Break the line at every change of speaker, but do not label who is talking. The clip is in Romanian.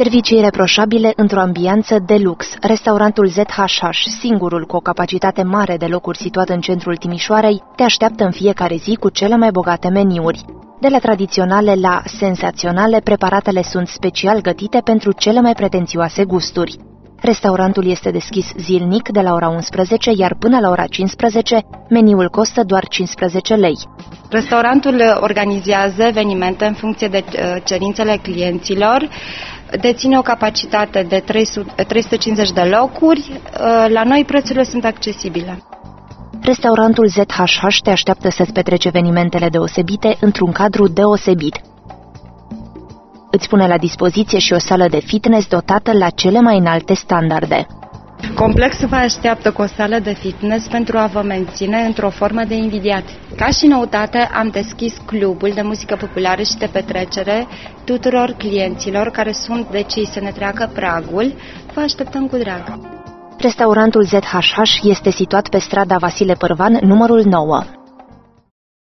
Servicii reproșabile într-o ambianță de lux. Restaurantul ZHH, singurul cu o capacitate mare de locuri situat în centrul Timișoarei, te așteaptă în fiecare zi cu cele mai bogate meniuri. De la tradiționale la senzaționale, preparatele sunt special gătite pentru cele mai pretențioase gusturi. Restaurantul este deschis zilnic de la ora 11, iar până la ora 15, meniul costă doar 15 lei.
Restaurantul organizează evenimente în funcție de cerințele clienților, deține o capacitate de 350 de locuri, la noi prețurile sunt accesibile.
Restaurantul ZHH te așteaptă să-ți petreci evenimentele deosebite într-un cadru deosebit. Îți pune la dispoziție și o sală de fitness dotată la cele mai înalte standarde.
Complexul vă așteaptă cu o sală de fitness pentru a vă menține într-o formă de invidiat. Ca și noutate, am deschis clubul de muzică populară și de petrecere tuturor clienților care sunt decisi să ne treacă pragul. Vă așteptăm cu drag!
Restaurantul ZHH este situat pe strada Vasile Pârvan, numărul 9.